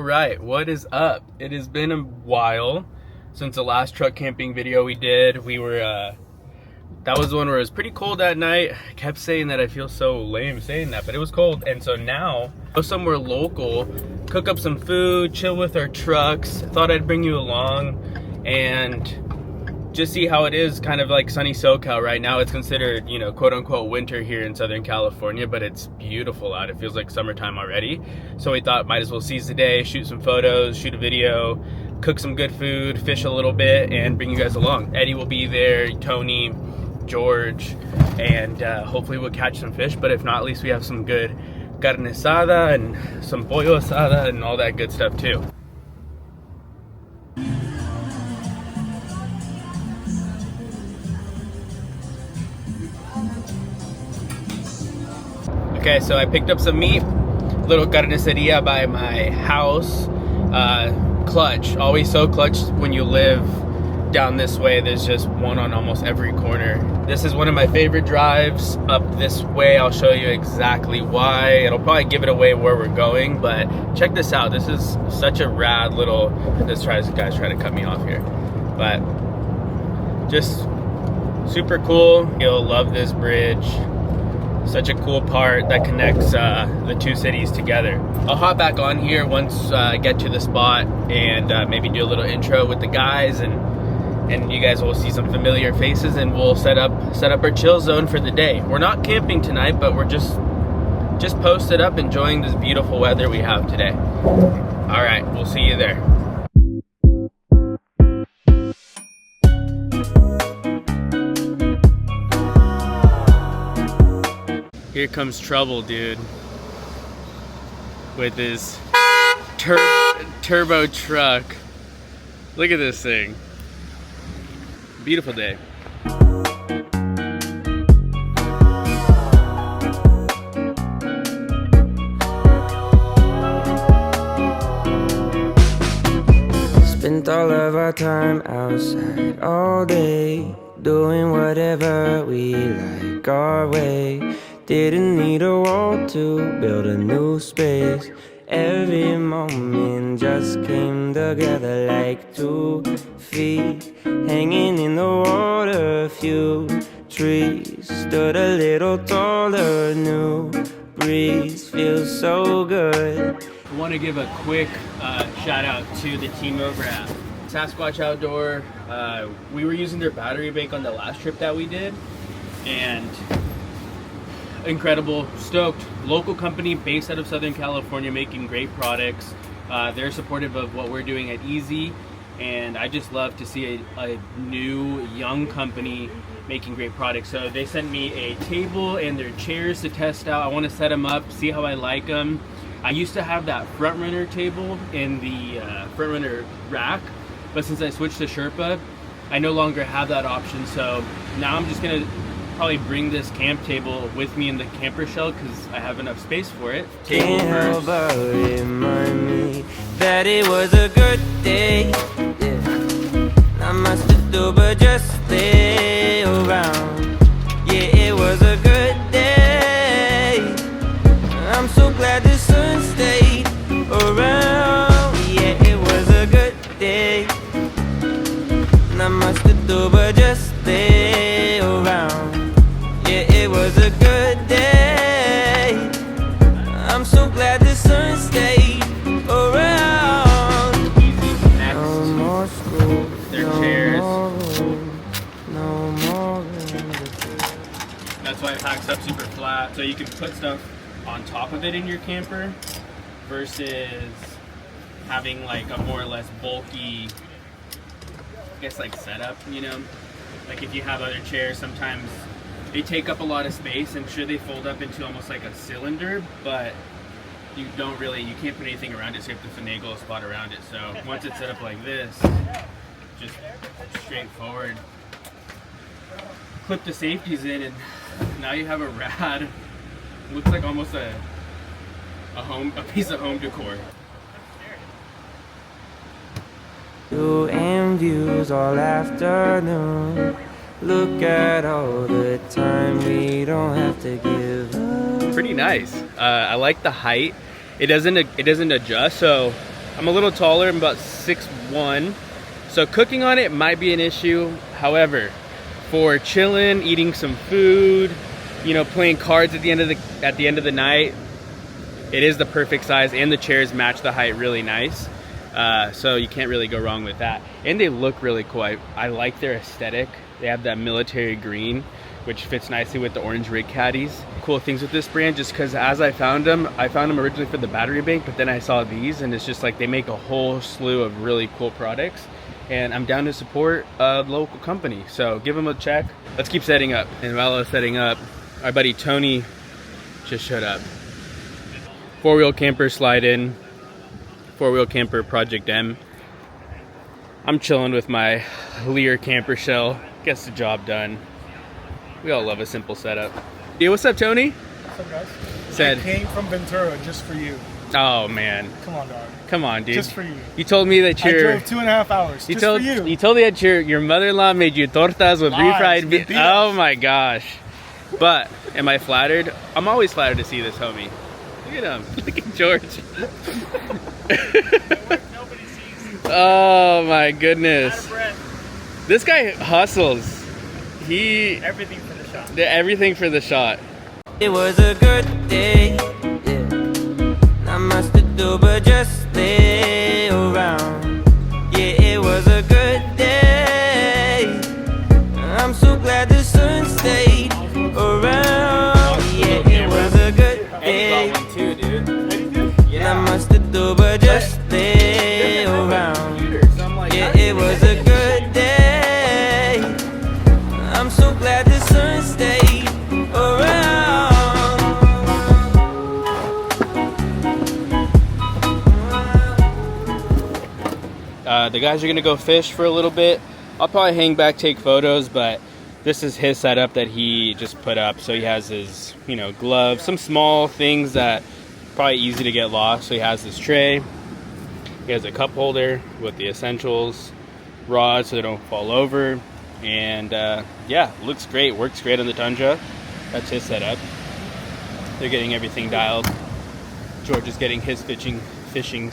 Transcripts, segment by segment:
Right, what is up? It has been a while since the last truck camping video we did. That was the one where it was pretty cold that night. I kept saying that. I feel so lame saying that, but it was cold. And so now, go somewhere local, cook up some food, chill with our trucks. Thought I'd bring you along and just see how it is, kind of like sunny SoCal right now. It's considered, you know, quote unquote winter here in Southern California, but it's beautiful out. It feels like summertime already. So we thought might as well seize the day, shoot some photos, shoot a video, cook some good food, fish a little bit, and bring you guys along. Eddie will be there, Tony, George, and hopefully we'll catch some fish, but if not, at least we have some good carne asada and some pollo asada and all that good stuff too. Okay, so I picked up some meat, little carniceria by my house. Clutch, always so clutch when you live down this way. There's just one on almost every corner. This is one of my favorite drives up this way. I'll show you exactly why. It'll probably give it away where we're going, but check this out. This is such a rad little, this guy's trying to cut me off here, but just super cool. You'll love this bridge. Such a cool part that connects the two cities together. I'll hop back on here once I get to the spot and maybe do a little intro with the guys, and you guys will see some familiar faces, and we'll set up our chill zone for the day. We're not camping tonight, but we're just posted up enjoying this beautiful weather we have today. All right, we'll see you there. Here comes trouble, dude, with his turbo truck. Look at this thing. Beautiful day. Spent all of our time outside all day, doing whatever we like our way. Didn't need a wall to build a new space. Every moment just came together like 2 feet hanging in the water. A few trees stood a little taller. New breeze feels so good. I want to give a quick shout out to the team over at Sasquatch Outdoor. We were using their battery bank on the last trip that we did, and incredible, stoked. Local company based out of Southern California, making great products. They're supportive of what we're doing at Easy, and I just love to see a new young company making great products. So they sent me a table and their chairs to test out. I want to set them up, see how I like them. I used to have that front runner table in the front runner rack, but since I switched to Sherpa, I no longer have that option. So now I'm just gonna probably bring this camp table with me in the camper shell because I have enough space for it. Can't help but remind me that it was a good day. Yeah. Not much to do but just stay around. Yeah, it was a good day. I'm so glad the sun stayed around. Yeah, it was a good day. Not much to do but just stay around. It was a good day. I'm so glad the sun stayed around. Easy. Next, no more school, their no chairs. More room, no more. That's why it packs up super flat, so you can put stuff on top of it in your camper versus having like a more or less bulky, I guess, like setup, you know? Like if you have other chairs, sometimes they take up a lot of space, and sure, they fold up into almost like a cylinder, but you can't put anything around it, so you have to finagle a spot around it. So once it's set up like this, just straightforward, clip the safeties in, and now you have a rad, looks like almost a piece of home decor. And views all afternoon. Look at all the time we don't have to give up. Pretty nice. I like the height. It doesn't adjust, so I'm a little taller, I'm about 6'1", so cooking on it might be an issue. However, for chilling, eating some food, you know, playing cards at the end of the night, it is the perfect size, and the chairs match the height really nice. So you can't really go wrong with that. And they look really cool. I like their aesthetic. They have that military green, which fits nicely with the orange rig caddies. Cool things with this brand, just because as I found them originally for the battery bank, but then I saw these, and it's just like they make a whole slew of really cool products. And I'm down to support a local company, so give them a check. Let's keep setting up. And while I was setting up, our buddy Tony just showed up. 4-wheel camper slide in, 4-wheel camper Project M. I'm chilling with my Lear camper shell. Gets the job done. We all love a simple setup. Yeah, what's up, Tony? What's up, guys? Said, I came from Ventura just for you. Oh man. Come on, dog. Come on, dude. Just for you. You told me that I drove 2.5 hours. Just for you. You told me that your mother-in-law made you tortas with refried beef. Oh my gosh. But am I flattered? I'm always flattered to see this homie. Look at him. Look at George. Nobody sees. Oh my goodness. This guy hustles. Everything for the shot. Everything for the shot. It was a good day, yeah. Not much to do but just lay around. Yeah, it was a good day. I'm so glad the sun stayed around. Yeah, it was a good day. One too, dude. Not much to do but just lay around. Yeah, it was a good day. I'm so glad the sun stayed around. The guys are gonna go fish for a little bit. I'll probably hang back, take photos, but this is his setup that he just put up. So he has his, you know, gloves, some small things that probably easy to get lost. So he has this tray. He has a cup holder with the essentials, rods so they don't fall over, and yeah, looks great, works great on the Tundra. That's his setup. They're getting everything dialed. George is getting his fishing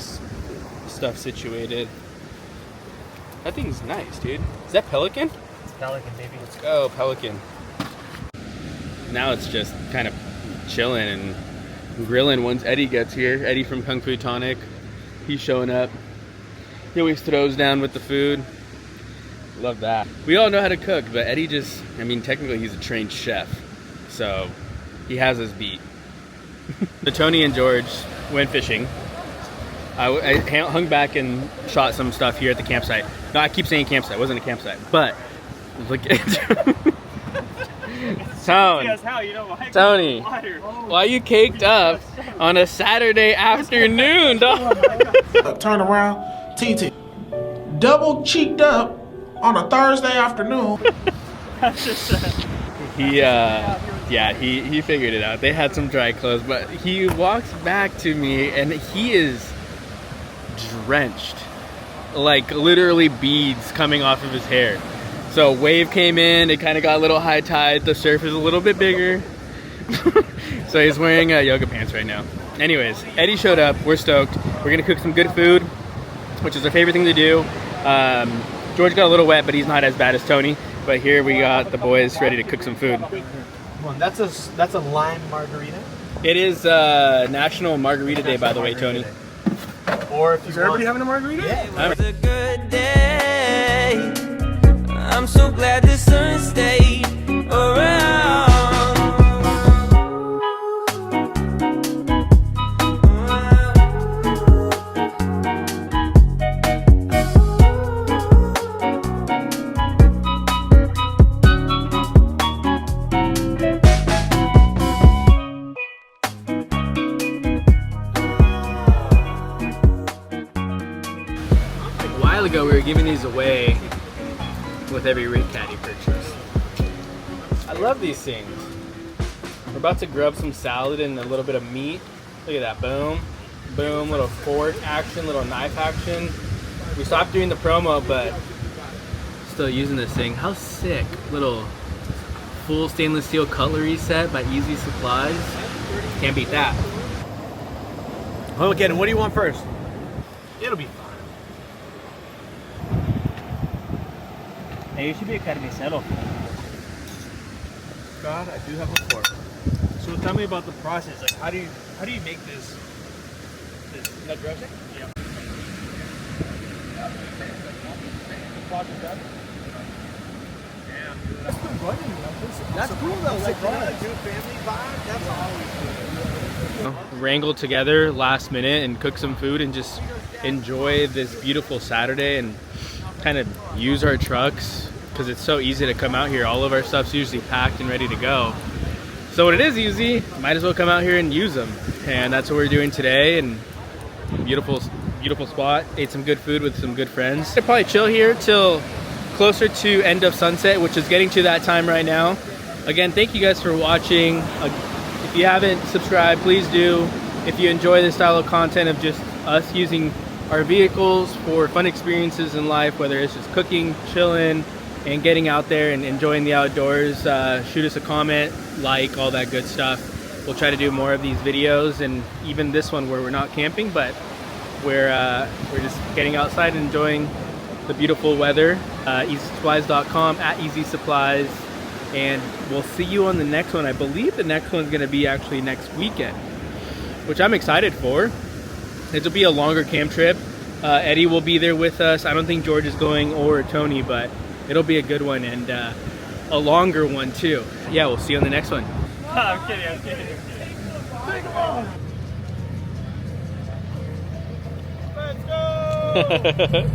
stuff situated. That thing's nice, dude. Is that Pelican? It's Pelican, baby. Let's go, Pelican. Now it's just kind of chilling and grilling once Eddie gets here. Eddie from Kung Fu Tonic. He's showing up. He always throws down with the food. Love that. We all know how to cook, but Eddie just, I mean, technically he's a trained chef. So he has his beat. So Tony and George went fishing. I hung back and shot some stuff here at the campsite. No, I keep saying campsite. It wasn't a campsite. But look at Tony, why are you caked up on a Saturday afternoon, dog? Turn around, TT. Double cheeked up on a Thursday afternoon. He figured it out. They had some dry clothes, but he walks back to me and he is drenched, like literally beads coming off of his hair. So wave came in, it kind of got a little high tide, the surf is a little bit bigger. So he's wearing yoga pants right now. Anyways, Eddie showed up, we're stoked. We're gonna cook some good food, which is our favorite thing to do. George got a little wet, but he's not as bad as Tony. But here we got the boys ready to cook some food. That's a lime margarita. It is National Margarita Day, by the way, Tony. Or if you Is everybody having a margarita? Yeah, it was a good day. I'm so glad the sun stayed around. A while ago, we were giving these away with every rig caddy purchase. I love these things. We're about to grub some salad and a little bit of meat. Look at that, boom, boom, little fork action, little knife action. We stopped doing the promo, but still using this thing. How sick. Little full stainless steel cutlery set by Easy Supplies. Can't beat that. Oh, again, what do you want first? It'll be fine. Hey, you should be a carnicero. God, I do have a fork. So tell me about the process. Like, how do you make this nut dressing? Yeah. That's cool though. Like, you know, a good family vibe. That's always good. Wrangle together last minute and cook some food and just enjoy this beautiful Saturday and kind of use our trucks because it's so easy to come out here. All of our stuff's usually packed and ready to go. So when it is easy, might as well come out here and use them. And that's what we're doing today. And beautiful spot. Ate some good food with some good friends. I'll probably chill here till closer to end of sunset, which is getting to that time right now. Again, thank you guys for watching. If you haven't subscribed, please do. If you enjoy this style of content of just us using our vehicles for fun experiences in life, whether it's just cooking, chilling, and getting out there and enjoying the outdoors, shoot us a comment, like, all that good stuff. We'll try to do more of these videos, and even this one where we're not camping, but we're just getting outside and enjoying the beautiful weather. EasySupplies.com, at Easy Supplies, and we'll see you on the next one. I believe the next one's going to be actually next weekend, which I'm excited for. It'll be a longer camp trip. Eddie will be there with us. I don't think George is going, or Tony, but it'll be a good one and a longer one too. Yeah, we'll see you on the next one. I'm kidding. Let's go!